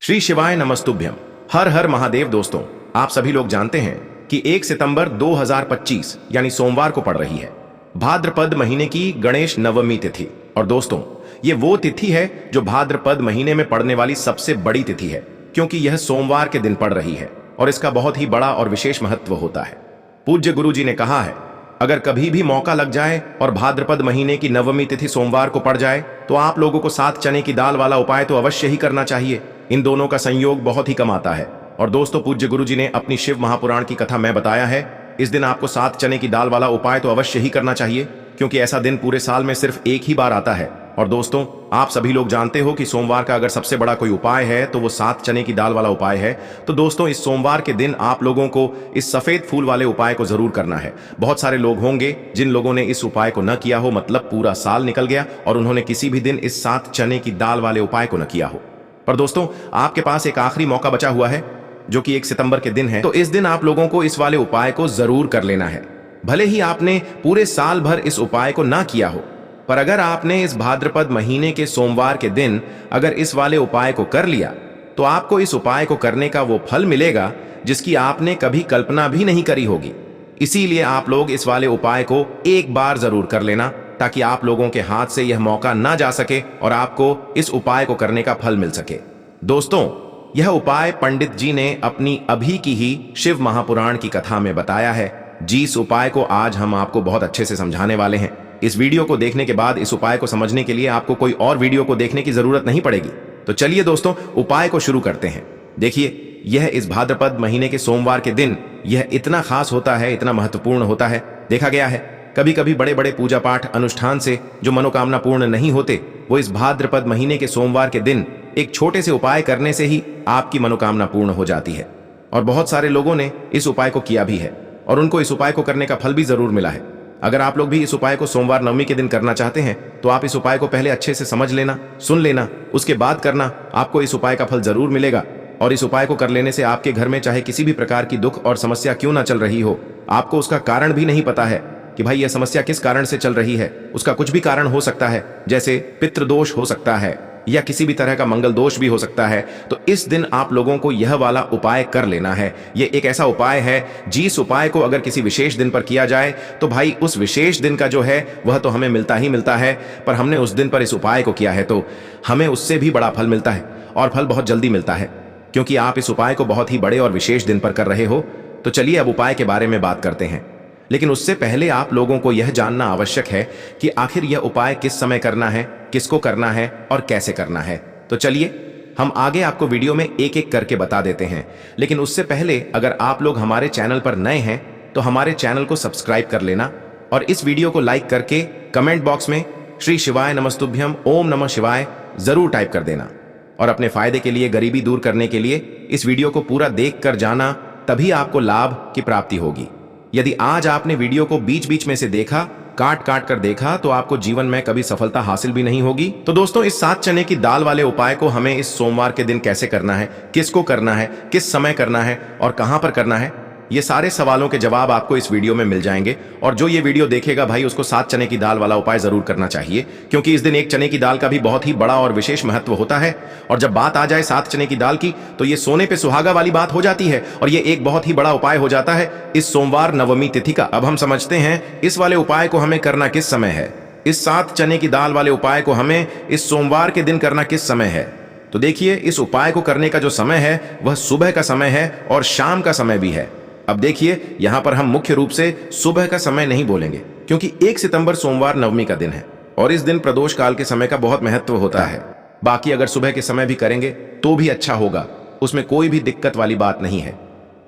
श्री शिवाय नमस्तुभ्यम। हर हर महादेव। दोस्तों, आप सभी लोग जानते हैं कि 1 सितंबर 2025 यानी सोमवार को पड़ रही है भाद्रपद महीने की गणेश नवमी तिथि। और दोस्तों, ये वो तिथि है जो भाद्रपद महीने में पड़ने वाली सबसे बड़ी तिथि है, क्योंकि यह सोमवार के दिन पड़ रही है और इसका बहुत ही बड़ा और विशेष महत्व होता है। पूज्य गुरु जी ने कहा है, अगर कभी भी मौका लग जाए और भाद्रपद महीने की नवमी तिथि सोमवार को पड़ जाए तो आप लोगों को 7 चने की दाल वाला उपाय तो अवश्य ही करना चाहिए। इन दोनों का संयोग बहुत ही कम आता है। और दोस्तों, पूज्य गुरु जी ने अपनी शिव महापुराण की कथा में बताया है, इस दिन आपको 7 चने की दाल वाला उपाय तो अवश्य ही करना चाहिए, क्योंकि ऐसा दिन पूरे साल में सिर्फ एक ही बार आता है। और दोस्तों, आप सभी लोग जानते हो कि सोमवार का अगर सबसे बड़ा कोई उपाय है तो वो 7 चने की दाल वाला उपाय है। तो दोस्तों, इस सोमवार के दिन आप लोगों को इस सफेद फूल वाले उपाय को जरूर करना है। बहुत सारे लोग होंगे जिन लोगों ने इस उपाय को न किया हो, मतलब पूरा साल निकल गया और उन्होंने किसी भी दिन इस 7 चने की दाल वाले उपाय को न किया हो। पर दोस्तों, आपके पास एक आखिरी मौका बचा हुआ है, जो कि 1 सितंबर के दिन है। तो इस दिन आप लोगों को इस वाले उपाय को जरूर कर लेना है। भले ही आपने पूरे साल भर इस उपाय को ना किया हो, पर अगर आपने इस भाद्रपद महीने के सोमवार के दिन अगर इस वाले उपाय को कर लिया तो आपको इस उपाय को करने का वो फल मिलेगा जिसकी आपने कभी कल्पना भी नहीं करी होगी। इसीलिए आप लोग इस वाले उपाय को एक बार जरूर कर लेना, ताकि आप लोगों के हाथ से यह मौका ना जा सके और आपको इस उपाय को करने का फल मिल सके। दोस्तों, यह उपाय पंडित जी ने अपनी अभी की ही शिव महापुराण की कथा में बताया है। जिस उपाय को आज हम आपको बहुत अच्छे से समझाने वाले हैं। इस वीडियो को देखने के बाद इस उपाय को समझने के लिए आपको कोई और वीडियो को देखने की जरूरत नहीं पड़ेगी। तो चलिए दोस्तों, उपाय को शुरू करते हैं। देखिए, यह इस भाद्रपद महीने के सोमवार के दिन यह इतना खास होता है, इतना महत्वपूर्ण होता है। देखा गया है, कभी कभी बड़े बड़े पूजा पाठ अनुष्ठान से जो मनोकामना पूर्ण नहीं होते, वो इस भाद्रपद महीने के सोमवार के दिन एक छोटे से उपाय करने से ही आपकी मनोकामना पूर्ण हो जाती है। और बहुत सारे लोगों ने इस उपाय को किया भी है और उनको इस उपाय को करने का फल भी जरूर मिला है। अगर आप लोग भी इस उपाय को सोमवार नवमी के दिन करना चाहते हैं तो आप इस उपाय को पहले अच्छे से समझ लेना, सुन लेना, उसके बाद करना। आपको इस उपाय का फल जरूर मिलेगा। और इस उपाय को कर लेने से आपके घर में चाहे किसी भी प्रकार की दुख और समस्या क्यों ना चल रही हो, आपको उसका कारण भी नहीं पता है कि भाई यह समस्या किस कारण से चल रही है, उसका कुछ भी कारण हो सकता है, जैसे पितृदोष हो सकता है या किसी भी तरह का मंगल दोष भी हो सकता है। तो इस दिन आप लोगों को यह वाला उपाय कर लेना है। यह एक ऐसा उपाय है, जिस उपाय को अगर किसी विशेष दिन पर किया जाए तो भाई उस विशेष दिन का जो है वह तो हमें मिलता ही मिलता है, पर हमने उस दिन पर इस उपाय को किया है तो हमें उससे भी बड़ा फल मिलता है, और फल बहुत जल्दी मिलता है, क्योंकि आप इस उपाय को बहुत ही बड़े और विशेष दिन पर कर रहे हो। तो चलिए अब उपाय के बारे में बात करते हैं। लेकिन उससे पहले आप लोगों को यह जानना आवश्यक है कि आखिर यह उपाय किस समय करना है, किसको करना है और कैसे करना है। तो चलिए हम आगे आपको वीडियो में एक एक करके बता देते हैं। लेकिन उससे पहले अगर आप लोग हमारे चैनल पर नए हैं तो हमारे चैनल को सब्सक्राइब कर लेना और इस वीडियो को लाइक करके कमेंट बॉक्स में श्री शिवाय नमस्तुभ्यम ओम नमः शिवाय जरूर टाइप कर देना। और अपने फायदे के लिए, गरीबी दूर करने के लिए इस वीडियो को पूरा देख कर जाना, तभी आपको लाभ की प्राप्ति होगी। यदि आज आपने वीडियो को बीच बीच में से देखा, काट काट कर देखा, तो आपको जीवन में कभी सफलता हासिल भी नहीं होगी। तो दोस्तों, इस 7 चने की दाल वाले उपाय को हमें इस सोमवार के दिन कैसे करना है, किसको करना है, किस समय करना है और कहां पर करना है, ये सारे सवालों के जवाब आपको इस वीडियो में मिल जाएंगे। और जो ये वीडियो देखेगा भाई, उसको 7 चने की दाल वाला उपाय जरूर करना चाहिए, क्योंकि इस दिन 1 चने की दाल का भी बहुत ही बड़ा और विशेष महत्व होता है। और जब बात आ जाए 7 चने की दाल की, तो ये सोने पे सुहागा वाली बात हो जाती है और ये एक बहुत ही बड़ा उपाय हो जाता है इस सोमवार नवमी तिथि का। अब हम समझते हैं इस वाले उपाय को हमें करना किस समय है। इस 7 चने की दाल वाले उपाय को हमें इस सोमवार के दिन करना किस समय है। तो देखिए, इस उपाय को करने का जो समय है वह सुबह का समय है और शाम का समय भी है। अब देखिए, यहां पर हम मुख्य रूप से सुबह का समय नहीं बोलेंगे, क्योंकि 1 सितंबर सोमवार नवमी का दिन है और इस दिन प्रदोष काल के समय का बहुत महत्व होता है। बाकी अगर सुबह के समय भी करेंगे तो भी अच्छा होगा, उसमें कोई भी दिक्कत वाली बात नहीं है।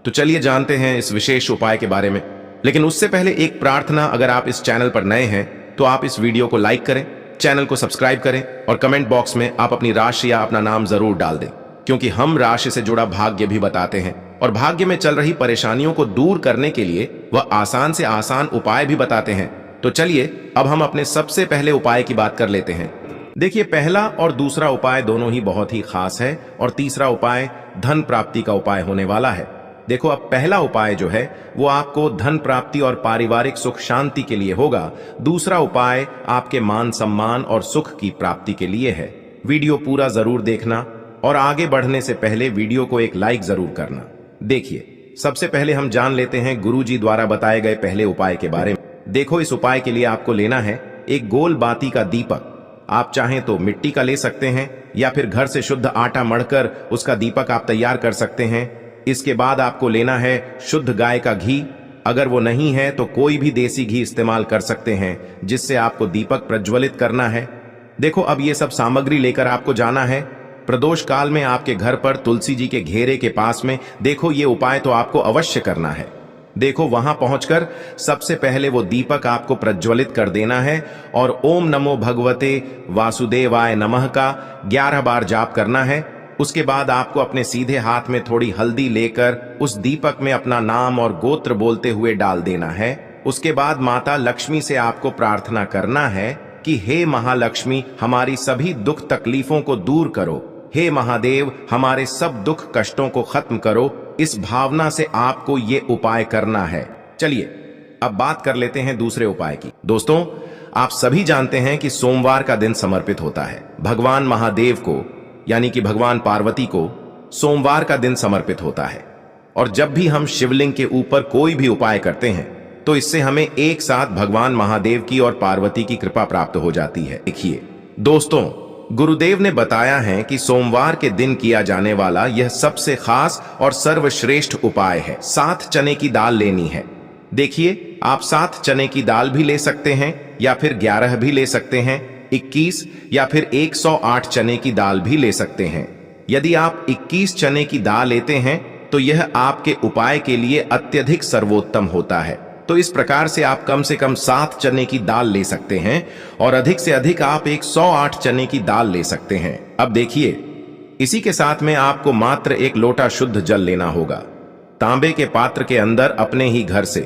तो चलिए जानते हैं इस विशेष उपाय के बारे में। लेकिन उससे पहले एक प्रार्थना, अगर आप इस चैनल पर नए हैं तो आप इस वीडियो को लाइक करें, चैनल को सब्सक्राइब करें और कमेंट बॉक्स में आप अपनी राशि या अपना नाम जरूर डाल दें, क्योंकि हम राशि से जुड़ा भाग्य भी बताते हैं और भाग्य में चल रही परेशानियों को दूर करने के लिए वह आसान से आसान उपाय भी बताते हैं। तो चलिए अब हम अपने सबसे पहले उपाय की बात कर लेते हैं। देखिए, पहला और दूसरा उपाय दोनों ही बहुत ही खास है और तीसरा उपाय धन प्राप्ति का उपाय होने वाला है। देखो, अब पहला उपाय जो है वो आपको धन प्राप्ति और पारिवारिक सुख शांति के लिए होगा। दूसरा उपाय आपके मान सम्मान और सुख की प्राप्ति के लिए है। वीडियो पूरा जरूर देखना और आगे बढ़ने से पहले वीडियो को एक लाइक जरूर करना। देखिए, सबसे पहले हम जान लेते हैं गुरुजी द्वारा बताए गए पहले उपाय के बारे में। देखो, इस उपाय के लिए आपको लेना है एक गोल बाती का दीपक। आप चाहें तो मिट्टी का ले सकते हैं या फिर घर से शुद्ध आटा मढ़कर उसका दीपक आप तैयार कर सकते हैं। इसके बाद आपको लेना है शुद्ध गाय का घी। अगर वो नहीं है तो कोई भी देसी घी इस्तेमाल कर सकते हैं, जिससे आपको दीपक प्रज्वलित करना है। देखो, अब ये सब सामग्री लेकर आपको जाना है प्रदोष काल में आपके घर पर तुलसी जी के घेरे के पास में। देखो, ये उपाय तो आपको अवश्य करना है। देखो, वहां पहुंचकर सबसे पहले वो दीपक आपको प्रज्वलित कर देना है और ओम नमो भगवते वासुदेवाय नमः का 11 बार जाप करना है। उसके बाद आपको अपने सीधे हाथ में थोड़ी हल्दी लेकर उस दीपक में अपना नाम और गोत्र बोलते हुए डाल देना है। उसके बाद माता लक्ष्मी से आपको प्रार्थना करना है कि हे महालक्ष्मी, हमारी सभी दुख तकलीफों को दूर करो। हे महादेव, हमारे सब दुख कष्टों को खत्म करो। इस भावना से आपको ये उपाय करना है। चलिए, अब बात कर लेते हैं दूसरे उपाय की। दोस्तों, आप सभी जानते हैं कि सोमवार का दिन समर्पित होता है भगवान महादेव को, यानी कि भगवान पार्वती को सोमवार का दिन समर्पित होता है। और जब भी हम शिवलिंग के ऊपर कोई भी उपाय करते हैं तो इससे हमें एक साथ भगवान महादेव की और पार्वती की कृपा प्राप्त हो जाती है। देखिए दोस्तों, गुरुदेव ने बताया है कि सोमवार के दिन किया जाने वाला यह सबसे खास और सर्वश्रेष्ठ उपाय है। 7 चने की दाल लेनी है। देखिए, आप 7 चने की दाल भी ले सकते हैं या फिर 11 भी ले सकते हैं, 21 या फिर 108 चने की दाल भी ले सकते हैं। यदि आप 21 चने की दाल लेते हैं तो यह आपके उपाय के लिए अत्यधिक सर्वोत्तम होता है। तो इस प्रकार से आप कम से कम 7 चने की दाल ले सकते हैं और अधिक से अधिक आप 108 चने की दाल ले सकते हैं। अब देखिए, इसी के साथ में आपको मात्र 1 लोटा शुद्ध जल लेना होगा तांबे के पात्र के अंदर अपने ही घर से,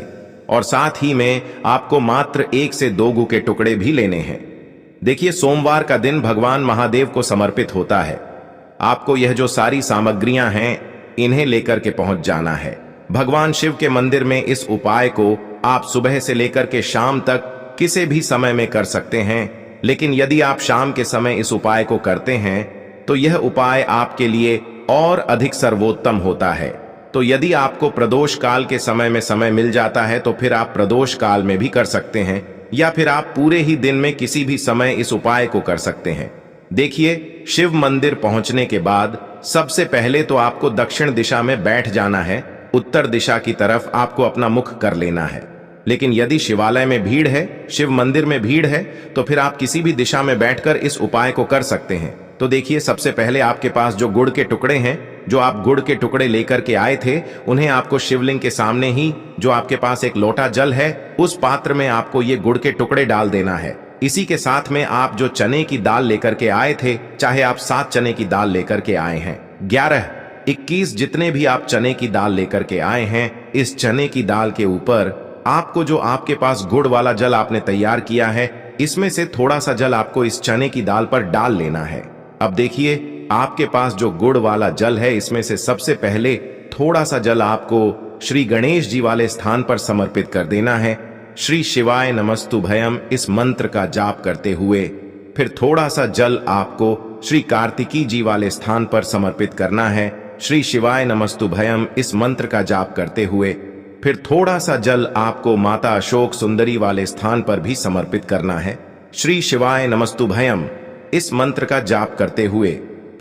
और साथ ही में आपको मात्र 1 से 2 गू के टुकड़े भी लेने हैं। देखिए, सोमवार का दिन भगवान महादेव को समर्पित होता है। आपको यह जो सारी सामग्रियां हैं इन्हें लेकर के पहुंच जाना है भगवान शिव के मंदिर में। इस उपाय को आप सुबह से लेकर के शाम तक किसी भी समय में कर सकते हैं, लेकिन यदि आप शाम के समय इस उपाय को करते हैं तो यह उपाय आपके लिए और अधिक सर्वोत्तम होता है। तो यदि आपको प्रदोष काल के समय में समय मिल जाता है तो फिर आप प्रदोष काल में भी कर सकते हैं, या फिर आप पूरे ही दिन में किसी भी समय इस उपाय को कर सकते हैं। देखिए, शिव मंदिर पहुंचने के बाद सबसे पहले तो आपको दक्षिण दिशा में बैठ जाना है। उत्तर दिशा की तरफ आपको अपना मुख कर लेना है। लेकिन यदि शिवालय में भीड़ है, शिव मंदिर में भीड़ है, तो फिर आप किसी भी दिशा में बैठकर इस उपाय को कर सकते हैं। तो देखिए, सबसे पहले आपके पास जो गुड़ के टुकड़े हैं, जो आप गुड़ के टुकड़े लेकर के आए थे, उन्हें आपको शिवलिंग के सामने ही जो आपके पास 1 लोटा जल है उस पात्र में आपको ये गुड़ के टुकड़े डाल देना है। इसी के साथ में आप जो चने की दाल लेकर के आए थे, चाहे आप 7 चने की दाल लेकर के आए हैं, 11, 21 जितने भी आप चने की दाल लेकर के आए हैं, इस चने की दाल के ऊपर आपको जो आपके पास गुड़ वाला जल आपने तैयार किया है, इसमें से थोड़ा सा जल आपको इस चने की दाल पर डाल लेना है। अब देखिए, आपके पास जो गुड़ वाला जल है, इसमें से सबसे पहले थोड़ा सा जल आपको श्री गणेश जी वाले स्थान पर समर्पित कर देना है। श्री शिवाय नमस्तुभयम इस मंत्र का जाप करते हुए फिर थोड़ा सा जल आपको श्री कार्तिकी जी वाले स्थान पर समर्पित करना है। श्री शिवाय नमस्तुभयम इस मंत्र का जाप करते हुए फिर थोड़ा सा जल आपको माता अशोक सुंदरी वाले स्थान पर भी समर्पित करना है। श्री शिवाय नमस्तुभयम इस मंत्र का जाप करते हुए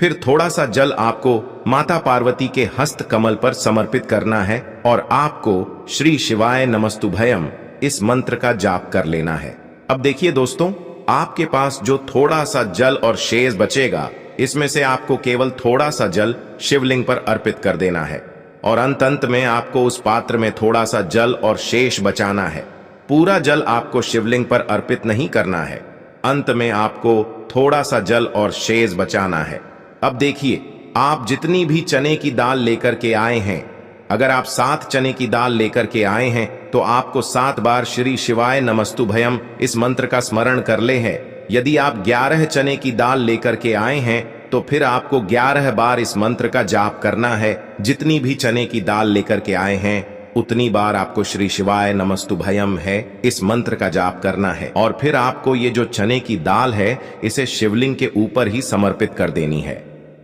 फिर थोड़ा सा जल आपको माता पार्वती के हस्त कमल पर समर्पित करना है और आपको श्री शिवाय नमस्तुभयम इस मंत्र का जाप कर लेना है। अब देखिए दोस्तों, आपके पास जो थोड़ा सा जल और शेष बचेगा, इसमें से आपको केवल थोड़ा सा जल शिवलिंग पर अर्पित कर देना है और अंत में आपको उस पात्र में थोड़ा सा जल और शेष बचाना है। पूरा जल आपको शिवलिंग पर अर्पित नहीं करना है, अंत में आपको थोड़ा सा जल और शेष बचाना है। अब देखिए, आप जितनी भी चने की दाल लेकर के आए हैं, अगर आप 7 चने की दाल लेकर के आए हैं तो आपको 7 बार श्री शिवाय नमस्तुभयम इस मंत्र का स्मरण कर ले है। यदि आप 11 चने की दाल लेकर के आए हैं तो फिर आपको 11 बार इस मंत्र का जाप करना है। जितनी भी चने की दाल लेकर के आए हैं उतनी बार आपको श्री शिवाय नमस्तुभयम है इस मंत्र का जाप करना है और फिर आपको ये जो चने की दाल है इसे शिवलिंग के ऊपर ही समर्पित कर देनी है।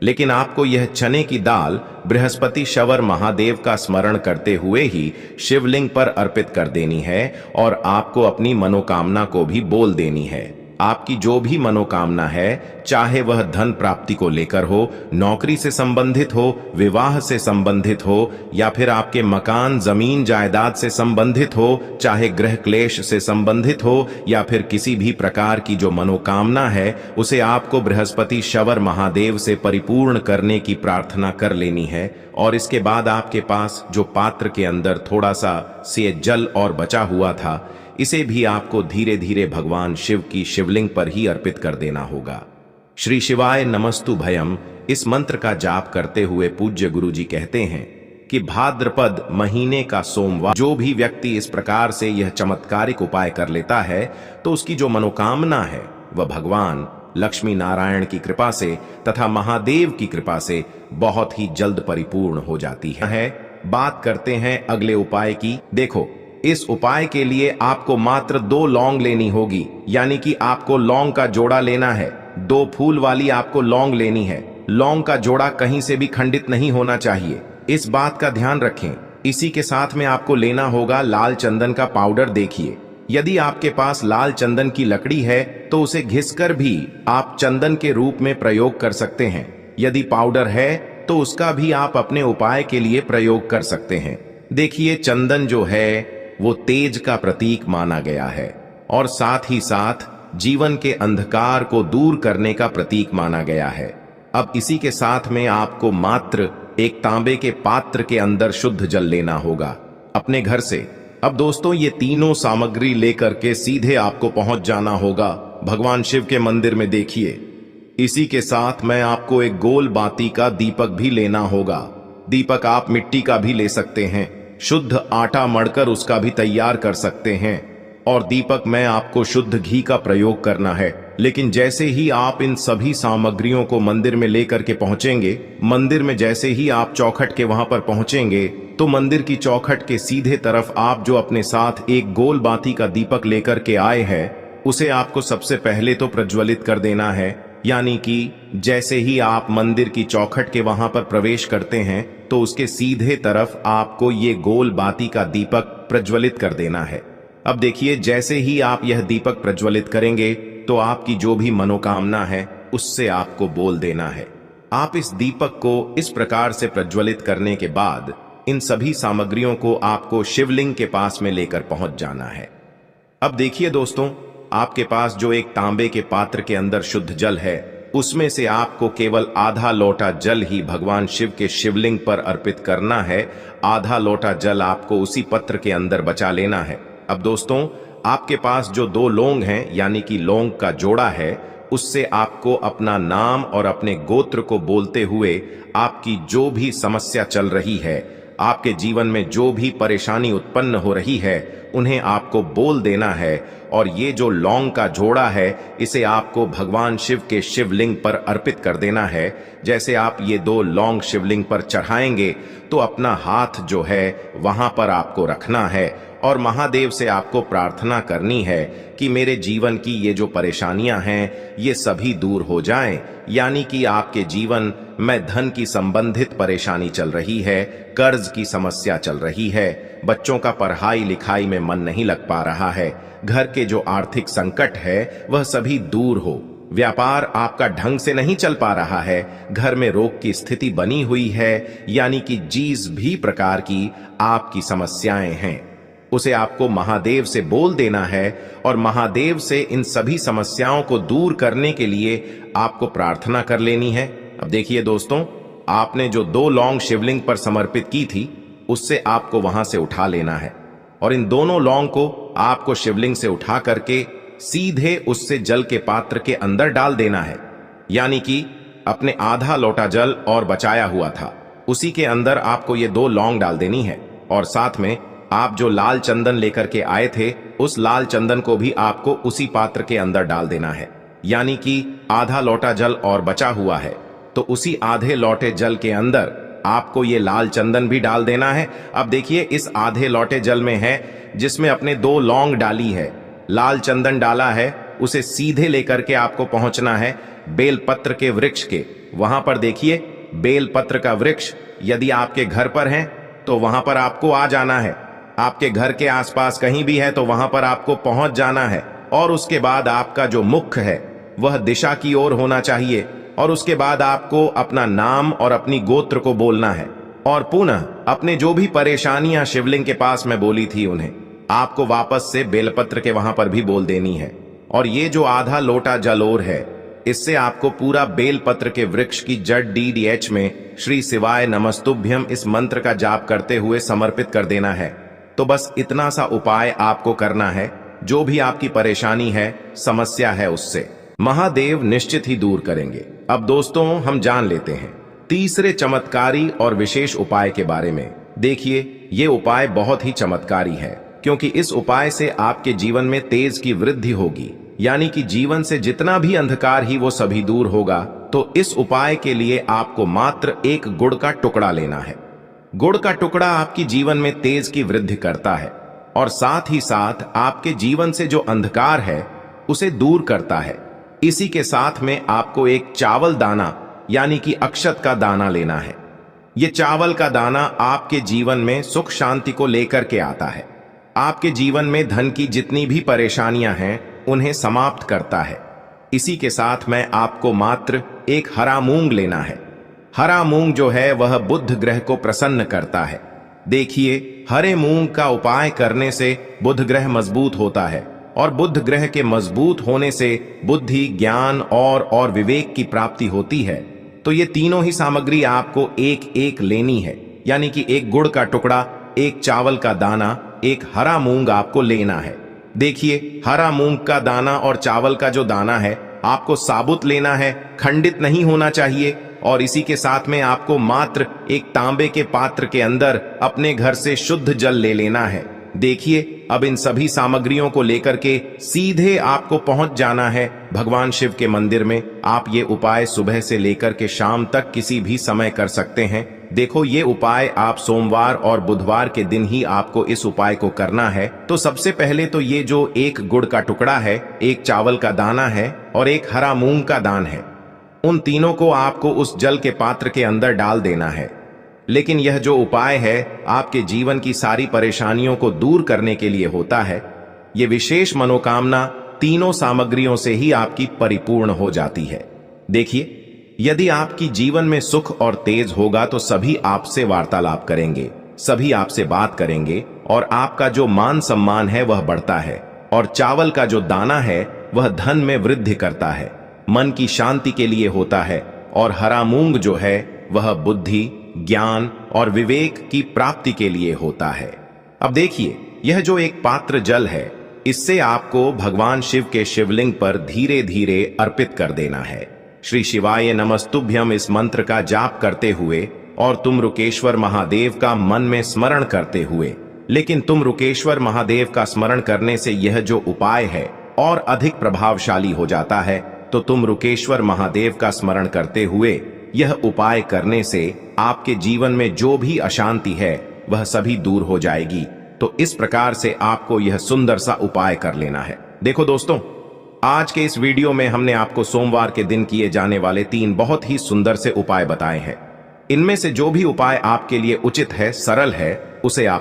लेकिन आपको यह चने की दाल बृहस्पति शवर महादेव का स्मरण करते हुए ही शिवलिंग पर अर्पित कर देनी है और आपको अपनी मनोकामना को भी बोल देनी है। आपकी जो भी मनोकामना है, चाहे वह धन प्राप्ति को लेकर हो, नौकरी से संबंधित हो, विवाह से संबंधित हो, या फिर आपके मकान जमीन जायदाद से संबंधित हो, चाहे गृह क्लेश से संबंधित हो, या फिर किसी भी प्रकार की जो मनोकामना है, उसे आपको बृहस्पति शवर महादेव से परिपूर्ण करने की प्रार्थना कर लेनी है। और इसके बाद आपके पास जो पात्र के अंदर थोड़ा सा से जल और बचा हुआ था, इसे भी आपको धीरे धीरे भगवान शिव की शिवलिंग पर ही अर्पित कर देना होगा। श्री शिवाय नमस्तु भयम इस मंत्र का जाप करते हुए पूज्य गुरु जी कहते हैं कि भाद्रपद महीने का सोमवार जो भी व्यक्ति इस प्रकार से यह चमत्कारिक उपाय कर लेता है, तो उसकी जो मनोकामना है वह भगवान लक्ष्मी नारायण की कृपा से तथा महादेव की कृपा से बहुत ही जल्द परिपूर्ण हो जाती है। बात करते हैं अगले उपाय की। देखो, इस उपाय के लिए आपको मात्र 2 लौंग लेनी होगी, यानी कि आपको लौंग का जोड़ा लेना है। 2 फूल वाली आपको लौंग लेनी है। लौंग का जोड़ा कहीं से भी खंडित नहीं होना चाहिए, इस बात का ध्यान रखें। इसी के साथ में आपको लेना होगा लाल चंदन का पाउडर। देखिए, यदि आपके पास लाल चंदन की लकड़ी है तो उसे घिसकर भी आप चंदन के रूप में प्रयोग कर सकते हैं। यदि पाउडर है तो उसका भी आप अपने उपाय के लिए प्रयोग कर सकते हैं। देखिए, चंदन जो है वो तेज का प्रतीक माना गया है और साथ ही साथ जीवन के अंधकार को दूर करने का प्रतीक माना गया है। अब इसी के साथ में आपको मात्र एक तांबे के पात्र के अंदर शुद्ध जल लेना होगा अपने घर से। अब दोस्तों, ये तीनों सामग्री लेकर के सीधे आपको पहुंच जाना होगा भगवान शिव के मंदिर में। देखिए, इसी के साथ में आपको एक गोल बाती का दीपक भी लेना होगा। दीपक आप मिट्टी का भी ले सकते हैं, शुद्ध आटा मढ़कर उसका भी तैयार कर सकते हैं। और दीपक में आपको शुद्ध घी का प्रयोग करना है। लेकिन जैसे ही आप इन सभी सामग्रियों को मंदिर में लेकर के पहुंचेंगे, मंदिर में जैसे ही आप चौखट के वहां पर पहुंचेंगे, तो मंदिर की चौखट के सीधे तरफ आप जो अपने साथ एक गोल बाती का दीपक लेकर के आए हैं, उसे आपको सबसे पहले तो प्रज्वलित कर देना है। यानी कि जैसे ही आप मंदिर की चौखट के वहां पर प्रवेश करते हैं, तो उसके सीधे तरफ आपको ये गोल बाती का दीपक प्रज्वलित कर देना है। अब देखिए, जैसे ही आप यह दीपक प्रज्वलित करेंगे, तो आपकी जो भी मनोकामना है उससे आपको बोल देना है। आप इस दीपक को इस प्रकार से प्रज्वलित करने के बाद इन सभी सामग्रियों को आपको शिवलिंग के पास में लेकर पहुंच जाना है। अब देखिए दोस्तों, आपके पास जो एक तांबे के पात्र के अंदर शुद्ध जल है, उसमें से आपको केवल आधा लोटा जल ही भगवान शिव के शिवलिंग पर अर्पित करना है। आधा लोटा जल आपको उसी पत्र के अंदर बचा लेना है। अब दोस्तों, आपके पास जो 2 लौंग हैं, यानी कि लौंग का जोड़ा है, उससे आपको अपना नाम और अपने गोत्र को बोलते हुए आपकी जो भी समस्या चल रही है, आपके जीवन में जो भी परेशानी उत्पन्न हो रही है, उन्हें आपको बोल देना है। और ये जो लौंग का जोड़ा है, इसे आपको भगवान शिव के शिवलिंग पर अर्पित कर देना है। जैसे आप ये 2 लौंग शिवलिंग पर चढ़ाएंगे, तो अपना हाथ जो है वहां पर आपको रखना है और महादेव से आपको प्रार्थना करनी है कि मेरे जीवन की ये जो परेशानियां हैं, ये सभी दूर हो जाएं। यानी कि आपके जीवन में धन की संबंधित परेशानी चल रही है, कर्ज की समस्या चल रही है, बच्चों का पढ़ाई लिखाई में मन नहीं लग पा रहा है, घर के जो आर्थिक संकट है वह सभी दूर हो, व्यापार आपका ढंग से नहीं चल पा रहा है, घर में रोग की स्थिति बनी हुई है, यानी कि जिस भी प्रकार की आपकी समस्याएं हैं, उसे आपको महादेव से बोल देना है और महादेव से इन सभी समस्याओं को दूर करने के लिए आपको प्रार्थना कर लेनी है। अब देखिए दोस्तों, आपने जो 2 लौंग शिवलिंग पर समर्पित की थी, उससे आपको वहां से उठा लेना है और इन दोनों लौंग को आपको शिवलिंग से उठा करके सीधे उससे जल के पात्र के अंदर डाल देना है। यानी कि अपने आधा लोटा जल और बचाया हुआ था, उसी के अंदर आपको ये 2 लौंग डाल देनी है। और साथ में आप जो लाल चंदन लेकर के आए थे, उस लाल चंदन को भी आपको उसी पात्र के अंदर डाल देना है। यानी कि आधा लोटा जल और बचा हुआ है, तो उसी आधे लोटे जल के अंदर आपको ये लाल चंदन भी डाल देना है। अब देखिए, इस आधे लोटे जल में है जिसमें अपने 2 लौंग डाली है, लाल चंदन डाला है उसे सीधे लेकर के आपको पहुंचना है बेलपत्र के वृक्ष के। वहां पर देखिए बेलपत्र का वृक्ष यदि आपके घर पर है तो वहां पर आपको आ जाना है। आपके घर के आसपास कहीं भी है तो वहां पर आपको पहुंच जाना है। और उसके बाद आपका जो मुख है वह दिशा की ओर होना चाहिए। और उसके बाद आपको अपना नाम और अपनी गोत्र को बोलना है। और पुनः अपने जो भी परेशानियां शिवलिंग के पास में बोली थी उन्हें आपको वापस से बेलपत्र के वहां पर भी बोल देनी है। और ये जो आधा लोटा जल और है इससे आपको पूरा बेलपत्र के वृक्ष की जड़ DDH में श्री शिवाय नमस्तुभ्यम इस मंत्र का जाप करते हुए समर्पित कर देना है। तो बस इतना सा उपाय आपको करना है। जो भी आपकी परेशानी है, समस्या है, उससे महादेव निश्चित ही दूर करेंगे। अब दोस्तों हम जान लेते हैं तीसरे चमत्कारी और विशेष उपाय के बारे में। देखिए ये उपाय बहुत ही चमत्कारी है क्योंकि इस उपाय से आपके जीवन में तेज की वृद्धि होगी, यानी कि जीवन से जितना भी अंधकार ही वो सभी दूर होगा। तो इस उपाय के लिए आपको मात्र एक गुड़ का टुकड़ा लेना है। गुड़ का टुकड़ा आपकी जीवन में तेज की वृद्धि करता है और साथ ही साथ आपके जीवन से जो अंधकार है उसे दूर करता है। इसी के साथ में आपको एक चावल दाना यानी कि अक्षत का दाना लेना है। ये चावल का दाना आपके जीवन में सुख शांति को लेकर के आता है। आपके जीवन में धन की जितनी भी परेशानियां हैं उन्हें समाप्त करता है। इसी के साथ में आपको मात्र एक हरा मूंग लेना है। हरा मूंग जो है वह बुध ग्रह को प्रसन्न करता है। देखिए हरे मूंग का उपाय करने से बुध ग्रह मजबूत होता है और बुध ग्रह के मजबूत होने से बुद्धि, ज्ञान और विवेक की प्राप्ति होती है। तो ये तीनों ही सामग्री आपको एक एक लेनी है, यानी कि एक गुड़ का टुकड़ा, एक चावल का दाना, एक हरा मूंग आपको लेना है। देखिए हरा मूंग का दाना और चावल का जो दाना है आपको साबुत लेना है, खंडित नहीं होना चाहिए। और इसी के साथ में आपको मात्र एक तांबे के पात्र के अंदर अपने घर से शुद्ध जल ले लेना है। देखिए अब इन सभी सामग्रियों को लेकर के सीधे आपको पहुंच जाना है भगवान शिव के मंदिर में। आप ये उपाय सुबह से लेकर के शाम तक किसी भी समय कर सकते हैं। देखो ये उपाय आप सोमवार और बुधवार के दिन ही आपको इस उपाय को करना है। तो सबसे पहले तो ये जो एक गुड़ का टुकड़ा है, एक चावल का दाना है और एक हरा मूंग का दान है, उन तीनों को आपको उस जल के पात्र के अंदर डाल देना है। लेकिन यह जो उपाय है आपके जीवन की सारी परेशानियों को दूर करने के लिए होता है। ये विशेष मनोकामना तीनों सामग्रियों से ही आपकी परिपूर्ण हो जाती है। देखिए यदि आपकी जीवन में सुख और तेज होगा तो सभी आपसे वार्तालाप करेंगे, सभी आपसे बात करेंगे और आपका जो मान सम्मान है वह बढ़ता है। और चावल का जो दाना है वह धन में वृद्धि करता है, मन की शांति के लिए होता है। और हरा मूंग जो है वह बुद्धि, ज्ञान और विवेक की प्राप्ति के लिए होता है। अब देखिए यह जो एक पात्र जल है इससे आपको भगवान शिव के शिवलिंग पर धीरे धीरे अर्पित कर देना है। श्री शिवाय नमस्तुभ्यम इस मंत्र का जाप करते हुए और तुम रुकेश्वर महादेव का मन में स्मरण करते हुए। लेकिन तुम रुकेश्वर महादेव का स्मरण करने से यह जो उपाय है और अधिक प्रभावशाली हो जाता है। तो तुम रुकेश्वर महादेव का स्मरण करते हुए यह उपाय करने से आपके जीवन में जो भी अशांति है वह सभी दूर हो जाएगी। तो इस प्रकार से आपको यह सुंदर सा उपाय कर लेना है। देखो दोस्तों, आज के इस वीडियो में हमने आपको सोमवार के दिन किए जाने वाले 3 बहुत ही सुंदर से उपाय बताए हैं। इनमें से जो भी उपाय आपके लिए उचित है, सरल है, उसे आप